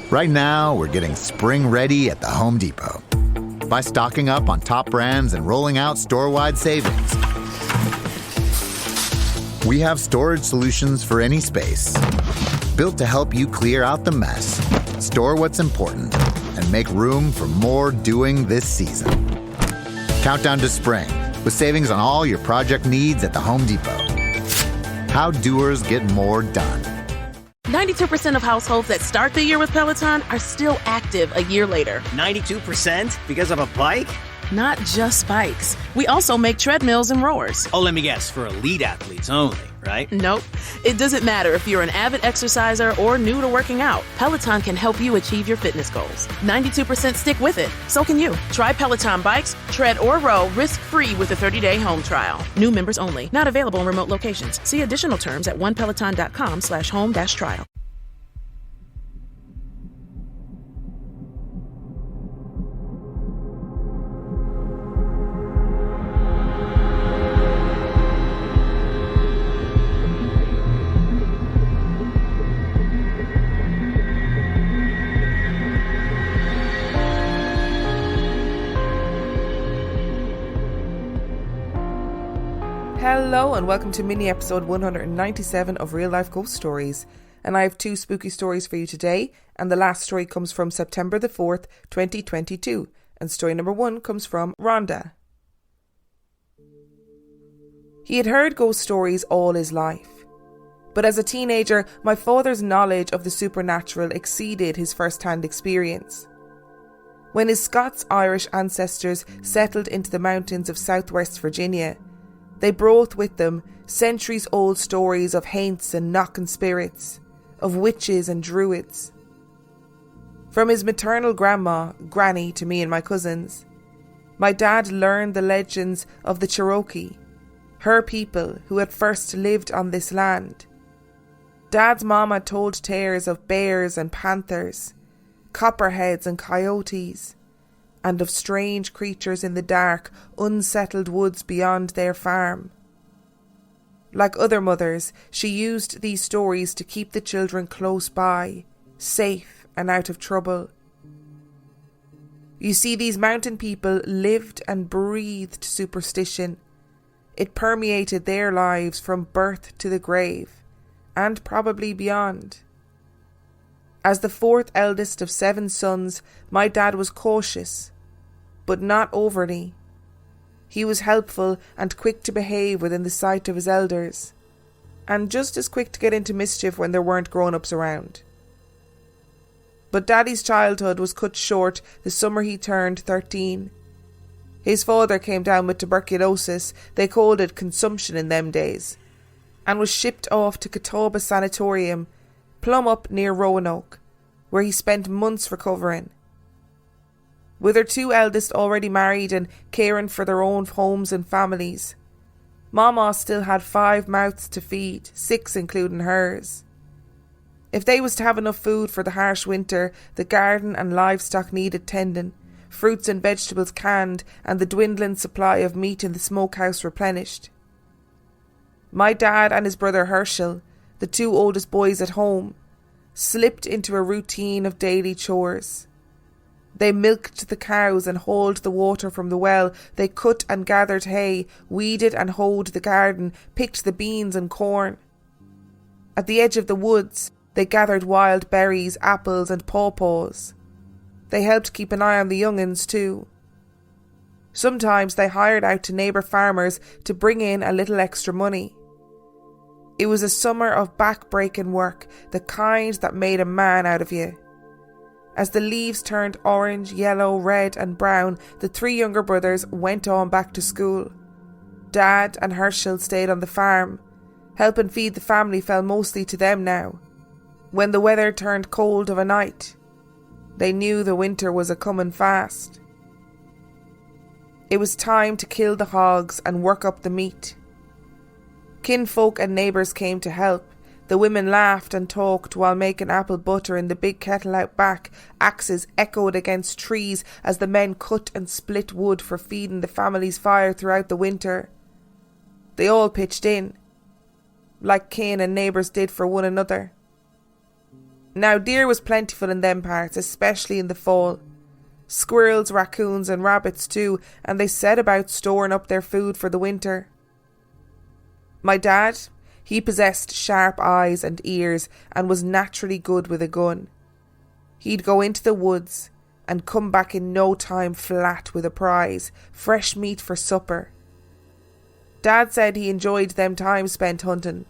Right now, we're getting spring ready at the Home Depot by stocking up on top brands and rolling out store-wide savings. We have storage solutions for any space, built to help you clear out the mess, store what's important, and make room for more doing this season. Countdown to spring with savings on all your project needs at the Home Depot. How doers get more done. 92% of households that start the year with Peloton are still active a year later. 92% because of a bike? Not just bikes. We also make treadmills and rowers. Oh, let me guess, for elite athletes only, right? Nope. It doesn't matter if you're an avid exerciser or new to working out. Peloton can help you achieve your fitness goals. 92% stick with it. So can you. Try Peloton bikes, tread, or row risk-free with a 30-day home trial. New members only. Not available in remote locations. See additional terms at onepeloton.com/home-trial. Hello and welcome to mini episode 197 of Real Life Ghost Stories. And I have two spooky stories for you today, and the last story comes from September the 4th, 2022. And story number 1 comes from Rhonda. He had heard ghost stories all his life. But as a teenager, my father's knowledge of the supernatural exceeded his first-hand experience. When his Scots-Irish ancestors settled into the mountains of southwest Virginia, they brought with them centuries-old stories of haints and knocking spirits, of witches and druids. From his maternal grandma, Granny, to me and my cousins, my dad learned the legends of the Cherokee, her people who had first lived on this land. Dad's mama told tales of bears and panthers, copperheads and coyotes, and of strange creatures in the dark, unsettled woods beyond their farm. Like other mothers, she used these stories to keep the children close by, safe and out of trouble. You see, these mountain people lived and breathed superstition. It permeated their lives from birth to the grave, and probably beyond. As the fourth eldest of 7 sons, my dad was cautious, but not overly. He was helpful and quick to behave within the sight of his elders, and just as quick to get into mischief when there weren't grown-ups around. But Daddy's childhood was cut short the summer he turned 13. His father came down with tuberculosis, they called it consumption in them days, and was shipped off to Catawba Sanatorium, plumb up near Roanoke, where he spent months recovering. With her 2 eldest already married and caring for their own homes and families, Mama still had 5 mouths to feed, 6 including hers. If they was to have enough food for the harsh winter, the garden and livestock needed tending, fruits and vegetables canned, and the dwindling supply of meat in the smokehouse replenished. My dad and his brother Herschel, the 2 oldest boys at home, slipped into a routine of daily chores. They milked the cows and hauled the water from the well. They cut and gathered hay, weeded and hoed the garden, picked the beans and corn. At the edge of the woods, they gathered wild berries, apples and pawpaws. They helped keep an eye on the young'uns too. Sometimes they hired out to neighbour farmers to bring in a little extra money. It was a summer of back-breaking work, the kind that made a man out of you. As the leaves turned orange, yellow, red and brown, the 3 younger brothers went on back to school. Dad and Herschel stayed on the farm. Helping feed the family fell mostly to them now. When the weather turned cold of a night, they knew the winter was a-comin' fast. It was time to kill the hogs and work up the meat. Kinfolk and neighbours came to help. The women laughed and talked while making apple butter in the big kettle out back. Axes echoed against trees as the men cut and split wood for feeding the family's fire throughout the winter. They all pitched in, like kin and neighbours did for one another. Now, deer was plentiful in them parts, especially in the fall. Squirrels, raccoons and rabbits too, and they set about storing up their food for the winter. My dad, he possessed sharp eyes and ears and was naturally good with a gun. He'd go into the woods and come back in no time flat with a prize, fresh meat for supper. Dad said he enjoyed them times spent hunting.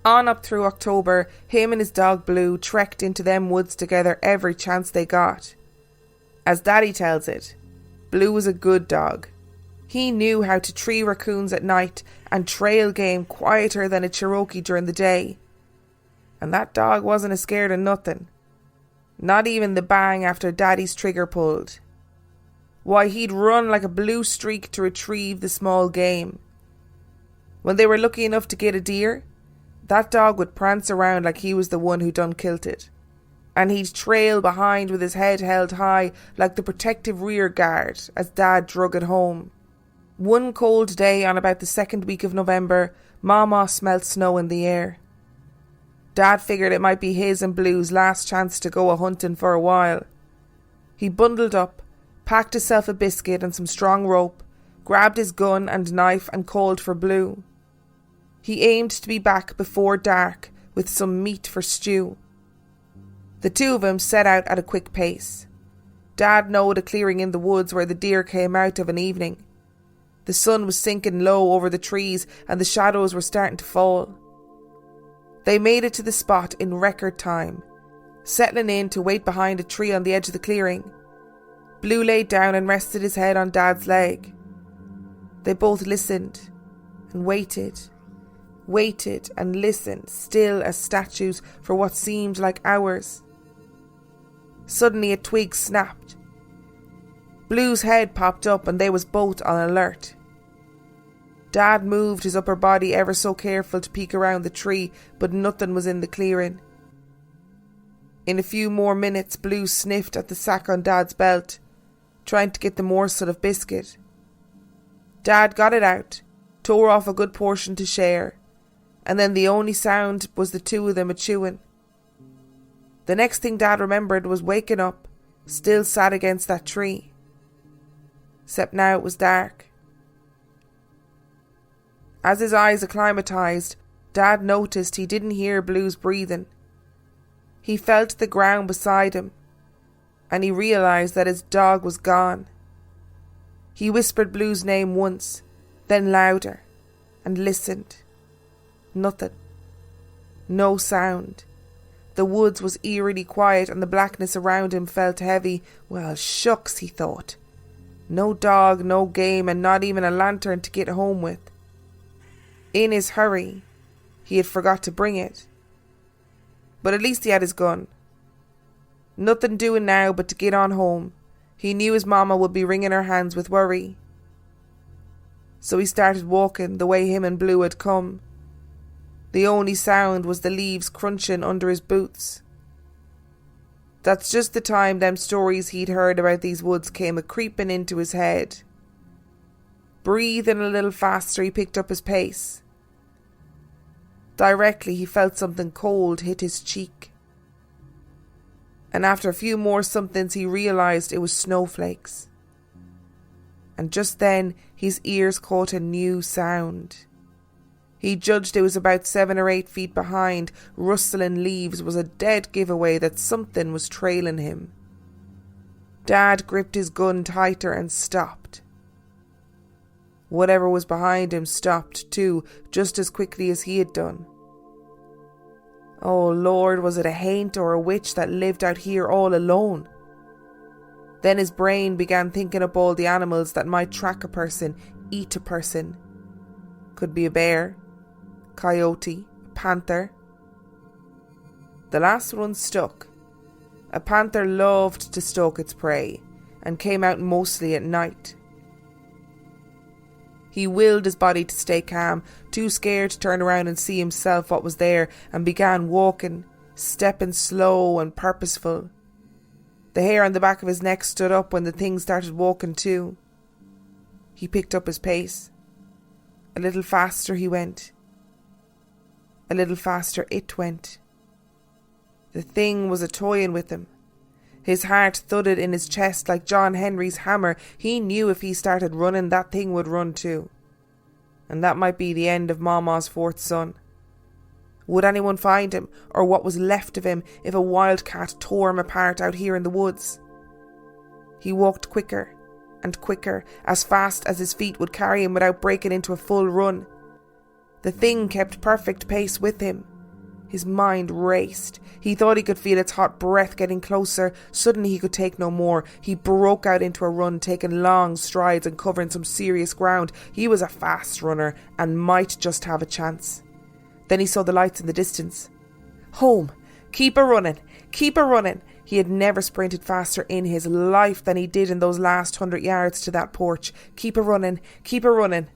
On up through October, him and his dog Blue trekked into them woods together every chance they got. As Daddy tells it, Blue was a good dog. He knew how to tree raccoons at night and trail game quieter than a Cherokee during the day. And that dog wasn't scared of nothing. Not even the bang after Daddy's trigger pulled. Why, he'd run like a blue streak to retrieve the small game. When they were lucky enough to get a deer, that dog would prance around like he was the one who done killed it. And he'd trail behind with his head held high like the protective rear guard as Dad drug it home. One cold day on about the second week of November, Mama smelt snow in the air. Dad figured it might be his and Blue's last chance to go a-hunting for a while. He bundled up, packed himself a biscuit and some strong rope, grabbed his gun and knife and called for Blue. He aimed to be back before dark with some meat for stew. The two of them set out at a quick pace. Dad knowed a clearing in the woods where the deer came out of an evening. The sun was sinking low over the trees and the shadows were starting to fall. They made it to the spot in record time, settling in to wait behind a tree on the edge of the clearing. Blue laid down and rested his head on Dad's leg. They both listened and waited and listened, still as statues for what seemed like hours. Suddenly a twig snapped. Blue's head popped up and they was both on alert. Dad moved his upper body ever so careful to peek around the tree, but nothing was in the clearing. In a few more minutes, Blue sniffed at the sack on Dad's belt, trying to get the morsel of biscuit. Dad got it out, tore off a good portion to share, and then the only sound was the two of them a-chewing. The next thing Dad remembered was waking up, still sat against that tree. Except now it was dark. As his eyes acclimatized, Dad noticed he didn't hear Blue's breathing. He felt the ground beside him, and he realized that his dog was gone. He whispered Blue's name once, then louder, and listened. Nothing. No sound. The woods was eerily quiet and the blackness around him felt heavy. Well, shucks, he thought. No dog, no game, and not even a lantern to get home with. In his hurry, he had forgot to bring it. But at least he had his gun. Nothing doing now but to get on home. He knew his mama would be wringing her hands with worry. So he started walking the way him and Blue had come. The only sound was the leaves crunching under his boots. That's just the time them stories he'd heard about these woods came a-creeping into his head. Breathing a little faster, he picked up his pace. Directly he felt something cold hit his cheek. And after a few more somethings he realised it was snowflakes. And just then his ears caught a new sound. He judged it was about 7 or 8 feet behind. Rustling leaves was a dead giveaway that something was trailing him. Dad gripped his gun tighter and stopped. Whatever was behind him stopped too, just as quickly as he had done. Oh Lord, was it a haint or a witch that lived out here all alone? Then his brain began thinking up all the animals that might track a person, eat a person. Could be a bear, coyote, a panther. The last one stuck. A panther loved to stalk its prey and came out mostly at night. He willed his body to stay calm, too scared to turn around and see himself what was there, and began walking, stepping slow and purposeful. The hair on the back of his neck stood up when the thing started walking too. He picked up his pace. A little faster he went. A little faster it went. The thing was a-toying with him. His heart thudded in his chest like John Henry's hammer. He knew if he started running, that thing would run too. And that might be the end of Mama's fourth son. Would anyone find him, or what was left of him, if a wildcat tore him apart out here in the woods? He walked quicker and quicker, as fast as his feet would carry him without breaking into a full run. The thing kept perfect pace with him. His mind raced. He thought he could feel its hot breath getting closer. Suddenly he could take no more. He broke out into a run, taking long strides and covering some serious ground. He was a fast runner and might just have a chance. Then he saw the lights in the distance. Home! Keep a running! Keep a running! He had never sprinted faster in his life than he did in those last 100 yards to that porch. Keep a running! Keep a running!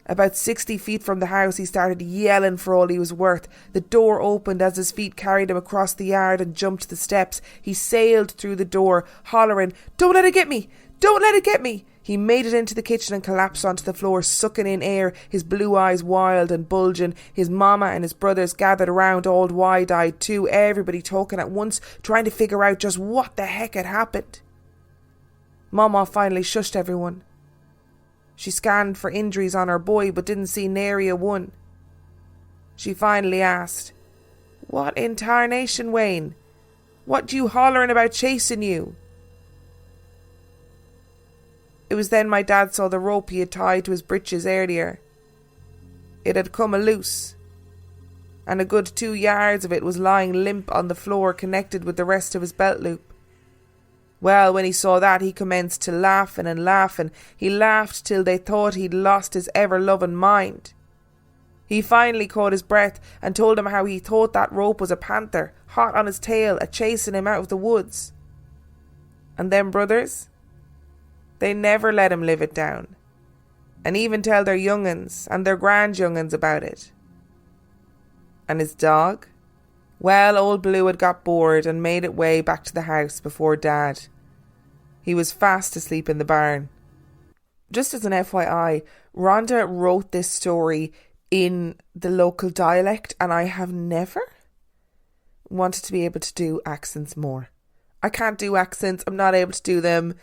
About 60 feet from the house, he started yelling for all he was worth. The door opened as his feet carried him across the yard and jumped the steps. He sailed through the door, hollering, "Don't let it get me! Don't let it get me!" He made it into the kitchen and collapsed onto the floor, sucking in air, his blue eyes wild and bulging. His mama and his brothers gathered around, all wide-eyed too, everybody talking at once, trying to figure out just what the heck had happened. Mama finally shushed everyone. She scanned for injuries on her boy but didn't see nary a one. She finally asked, "What in tarnation, Wayne? What you hollering about chasing you?" It was then my dad saw the rope he had tied to his breeches earlier. It had come loose, and a good 2 yards of it was lying limp on the floor, connected with the rest of his belt loop. Well, when he saw that, he commenced to laughing and laughing. He laughed till they thought he'd lost his ever-loving mind. He finally caught his breath and told him how he thought that rope was a panther, hot on his tail, a-chasing him out of the woods. And them brothers, they never let him live it down, and even tell their young'uns and their grand-young'uns about it. And his dog? Well, old Blue had got bored and made it way back to the house before Dad. He was fast asleep in the barn. Just as an FYI, Rhonda wrote this story in the local dialect, and I have never wanted to be able to do accents more. I can't do accents. I'm not able to do them.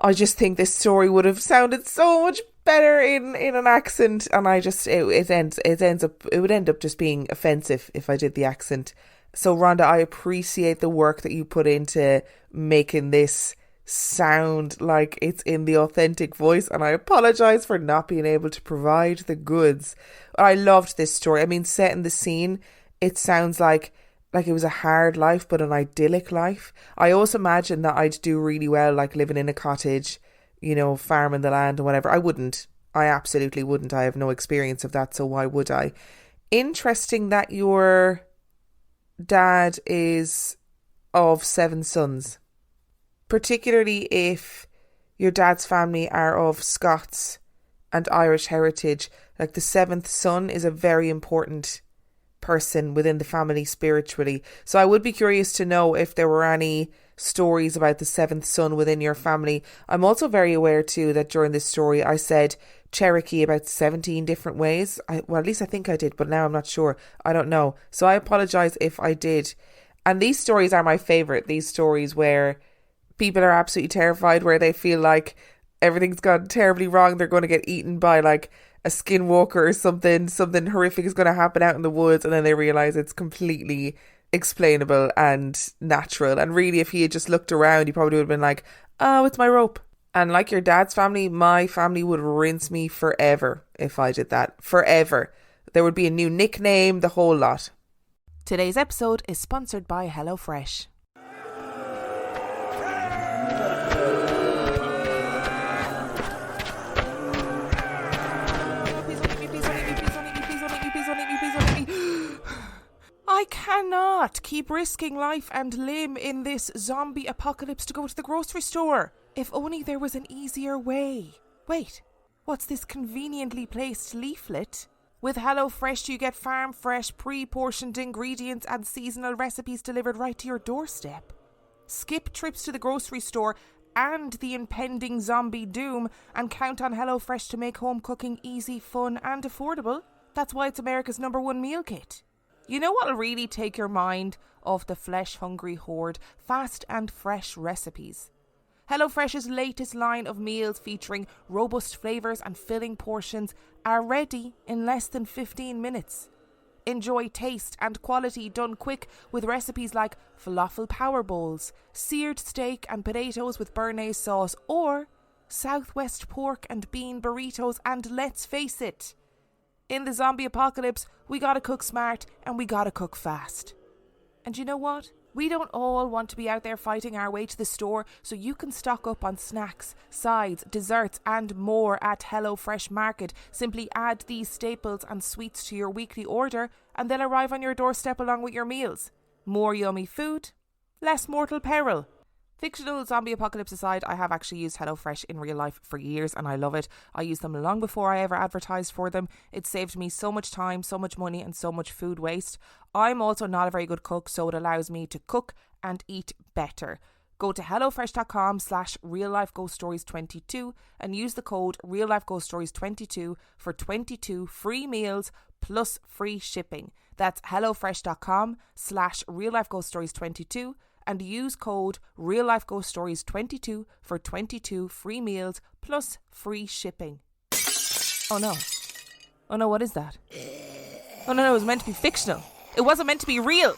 I just think this story would have sounded so much better in an accent, and it would end up just being offensive if I did the accent. So Rhonda, I appreciate the work that you put into making this sound like it's in the authentic voice, and I apologise for not being able to provide the goods. I loved this story. I mean, set in the scene, it sounds like it was a hard life but an idyllic life. I also imagine that I'd do really well, like living in a cottage, you know, farming the land and whatever. I wouldn't. I absolutely wouldn't. I have no experience of that, so why would I? Interesting that your dad is of 7 sons, particularly if your dad's family are of Scots and Irish heritage. Like, the 7th son is a very important person within the family spiritually. So I would be curious to know if there were any stories about the 7th son within your family. I'm also very aware too that during this story I said Cherokee about 17 different ways. Well, at least I think I did, but now I'm not sure. I don't know. So I apologise if I did. And these stories are my favourite. These stories where people are absolutely terrified, where they feel like everything's gone terribly wrong. They're going to get eaten by like a skinwalker or something horrific is going to happen out in the woods, and then they realise it's completely explainable and natural. And really, if he had just looked around, he probably would have been like, "Oh, it's my rope." And like your dad's family, my family would rinse me forever if I did that. Forever. There would be a new nickname, the whole lot. Today's episode is sponsored by HelloFresh. I cannot keep risking life and limb in this zombie apocalypse to go to the grocery store. If only there was an easier way. Wait, what's this conveniently placed leaflet? With HelloFresh, you get farm fresh, pre-portioned ingredients and seasonal recipes delivered right to your doorstep. Skip trips to the grocery store and the impending zombie doom and count on HelloFresh to make home cooking easy, fun and affordable. That's why it's America's #1 meal kit. You know what'll really take your mind off the flesh-hungry horde? Fast and fresh recipes. HelloFresh's latest line of meals featuring robust flavours and filling portions are ready in less than 15 minutes. Enjoy taste and quality done quick with recipes like falafel power bowls, seared steak and potatoes with béarnaise sauce, or Southwest pork and bean burritos. And let's face it, in the zombie apocalypse, we gotta cook smart and we gotta cook fast. And you know what? We don't all want to be out there fighting our way to the store, so you can stock up on snacks, sides, desserts and more at HelloFresh Market. Simply add these staples and sweets to your weekly order and they'll arrive on your doorstep along with your meals. More yummy food, less mortal peril. Fictional zombie apocalypse aside, I have actually used HelloFresh in real life for years and I love it. I used them long before I ever advertised for them. It saved me so much time, so much money and so much food waste. I'm also not a very good cook, so it allows me to cook and eat better. Go to hellofresh.com/reallifeghoststories22 and use the code reallifeghoststories22 for 22 free meals plus free shipping. That's hellofresh.com/reallifeghoststories22 and use code reallifeghoststories22 for 22 free meals plus free shipping. Oh no, what is that? Oh no, it was meant to be fictional. It wasn't meant to be real.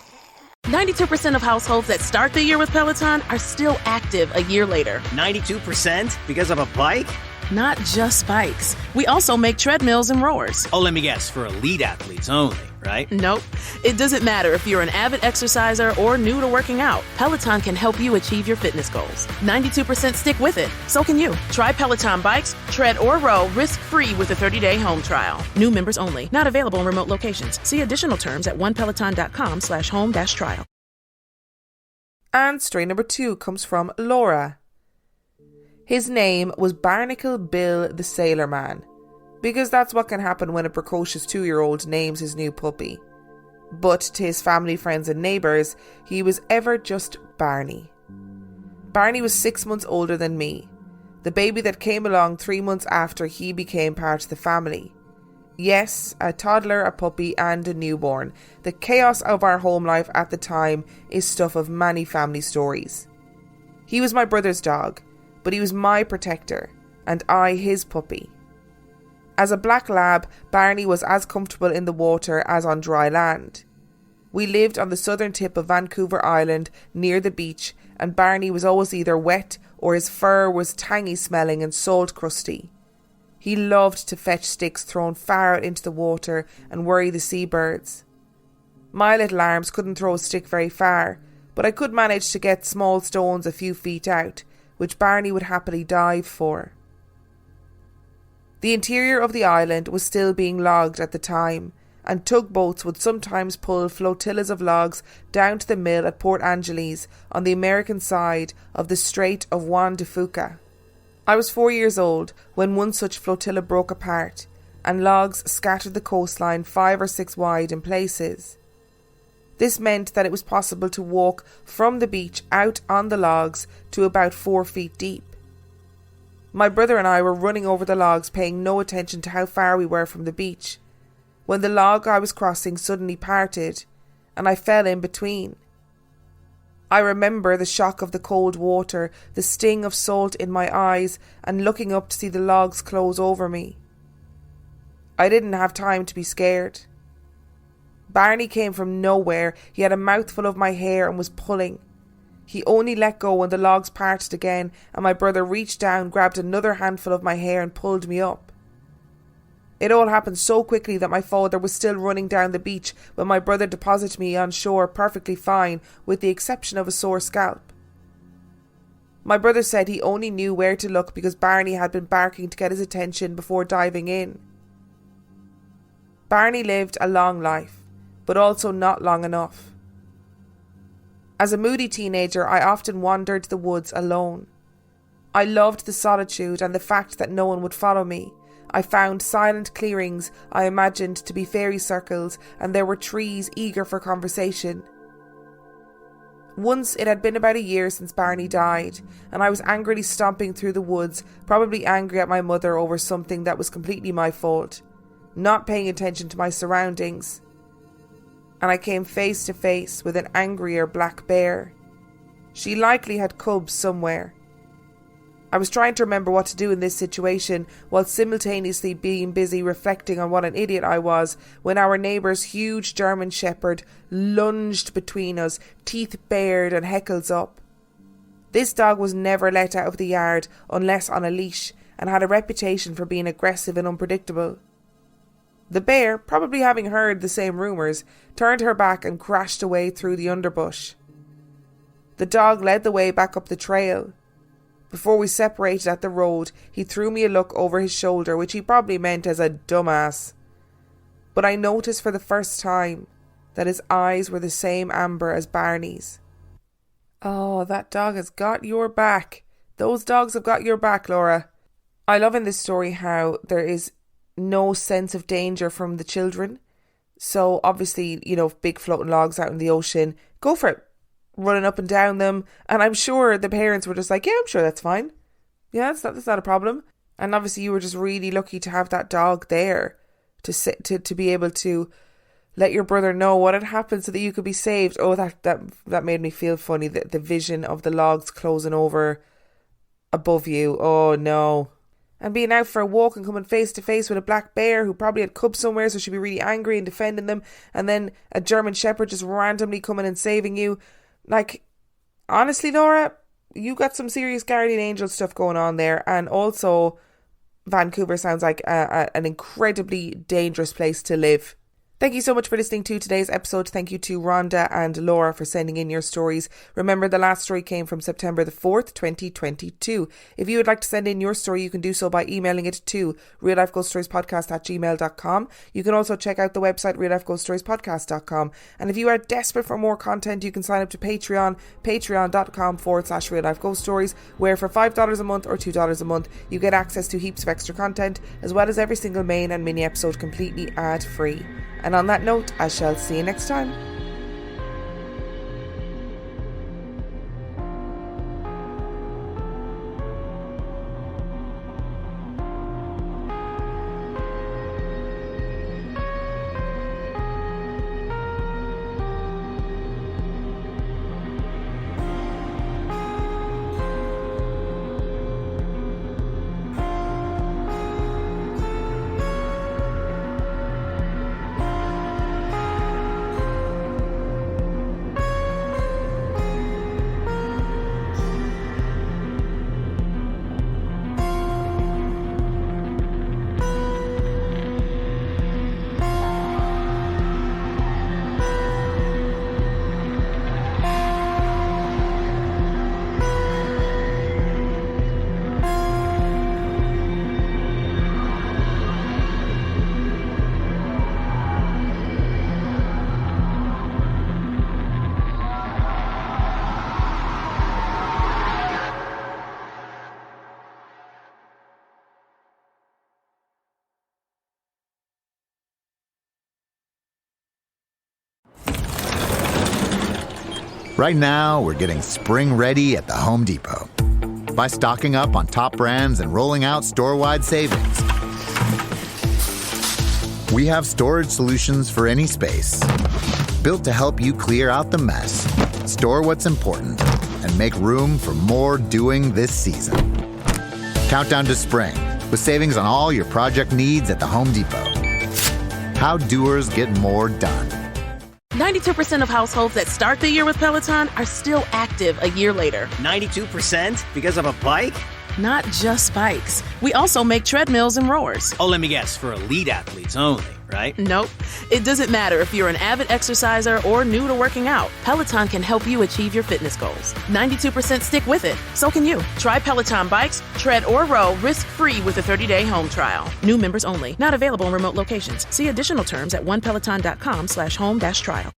92% of households that start the year with Peloton are still active a year later. 92% because of a bike? Not just bikes. We also make treadmills and rowers. Oh, let me guess, for elite athletes only, right? Nope. It doesn't matter if you're an avid exerciser or new to working out. Peloton can help you achieve your fitness goals. 92% stick with it. So can you. Try Peloton bikes, tread or row risk-free with a 30-day home trial. New members only. Not available in remote locations. See additional terms at onepeloton.com/home-trial. And story number 2 comes from Laura. His name was Barnacle Bill the Sailor Man, because that's what can happen when a precocious 2-year-old names his new puppy. But to his family, friends and neighbours, he was ever just Barney. Barney was 6 months older than me, the baby that came along 3 months after he became part of the family. Yes, a toddler, a puppy and a newborn. The chaos of our home life at the time is stuff of many family stories. He was my brother's dog, but he was my protector, and I his puppy. As a black lab, Barney was as comfortable in the water as on dry land. We lived on the southern tip of Vancouver Island, near the beach, and Barney was always either wet or his fur was tangy smelling and salt crusty. He loved to fetch sticks thrown far out into the water and worry the seabirds. My little arms couldn't throw a stick very far, but I could manage to get small stones a few feet out, which Barney would happily dive for. The interior of the island was still being logged at the time, and tugboats would sometimes pull flotillas of logs down to the mill at Port Angeles on the American side of the Strait of Juan de Fuca. I was 4 years old when one such flotilla broke apart, and logs scattered the coastline 5 or 6 wide in places. This meant that it was possible to walk from the beach out on the logs to about 4 feet deep. My brother and I were running over the logs, paying no attention to how far we were from the beach, when the log I was crossing suddenly parted, and I fell in between. I remember the shock of the cold water, the sting of salt in my eyes, and looking up to see the logs close over me. I didn't have time to be scared. Barney came from nowhere. He had a mouthful of my hair and was pulling. He only let go when the logs parted again, and my brother reached down, grabbed another handful of my hair and pulled me up. It all happened so quickly that my father was still running down the beach when my brother deposited me on shore perfectly fine, with the exception of a sore scalp. My brother said he only knew where to look because Barney had been barking to get his attention before diving in. Barney lived a long life, but also not long enough. As a moody teenager, I often wandered the woods alone. I loved the solitude and the fact that no one would follow me. I found silent clearings I imagined to be fairy circles, and there were trees eager for conversation. Once it had been about a year since Barney died, and I was angrily stomping through the woods, probably angry at my mother over something that was completely my fault, not paying attention to my surroundings. and I came face to face with an angrier black bear. She likely had cubs somewhere. I was trying to remember what to do in this situation while simultaneously being busy reflecting on what an idiot I was when our neighbour's huge German Shepherd lunged between us, teeth bared and heckles up. This dog was never let out of the yard unless on a leash and had a reputation for being aggressive and unpredictable. The bear, probably having heard the same rumours, turned her back and crashed away through the underbush. The dog led the way back up the trail. Before we separated at the road, he threw me a look over his shoulder, which he probably meant as a dumbass. But I noticed for the first time that his eyes were the same amber as Barney's. Oh, that dog has got your back. Those dogs have got your back, Laura. I love in this story how there is no sense of danger from the children. So obviously, big floating logs out in the ocean, go for it. Running up and down them, and I'm sure the parents were just like, yeah, I'm sure that's fine. Yeah, that's not a problem. And obviously you were just really lucky to have that dog there to be able to let your brother know what had happened so that you could be saved. Oh, that made me feel funny, the vision of the logs closing over above you. Oh no. And being out for a walk and coming face to face with a black bear who probably had cubs somewhere, so she'd be really angry and defending them, and then a German Shepherd just randomly coming and saving you. Like, honestly, Laura, you got some serious guardian angel stuff going on there. And also, Vancouver sounds like an incredibly dangerous place to live. Thank you so much for listening to today's episode. Thank you to Rhonda and Laura for sending in your stories. Remember, the last story came from September the 4th, 2022. If you would like to send in your story, you can do so by emailing it to reallifeghoststoriespodcast@gmail.com. You can also check out the website reallifeghoststoriespodcast.com. And if you are desperate for more content, you can sign up to Patreon, patreon.com/reallifeghoststories, where for $5 a month or $2 a month, you get access to heaps of extra content, as well as every single main and mini episode completely ad-free. And on that note, I shall see you next time. Right now, we're getting spring ready at the Home Depot by stocking up on top brands and rolling out store-wide savings. We have storage solutions for any space, built to help you clear out the mess, store what's important, and make room for more doing this season. Countdown to spring with savings on all your project needs at the Home Depot. How doers get more done. 92% of households that start the year with Peloton are still active a year later. 92% because of a bike? Not just bikes. We also make treadmills and rowers. Oh, let me guess, for elite athletes only, right? Nope. It doesn't matter if you're an avid exerciser or new to working out. Peloton can help you achieve your fitness goals. 92% stick with it. So can you. Try Peloton bikes, tread or row risk-free with a 30-day home trial. New members only. Not available in remote locations. See additional terms at onepeloton.com/home-trial.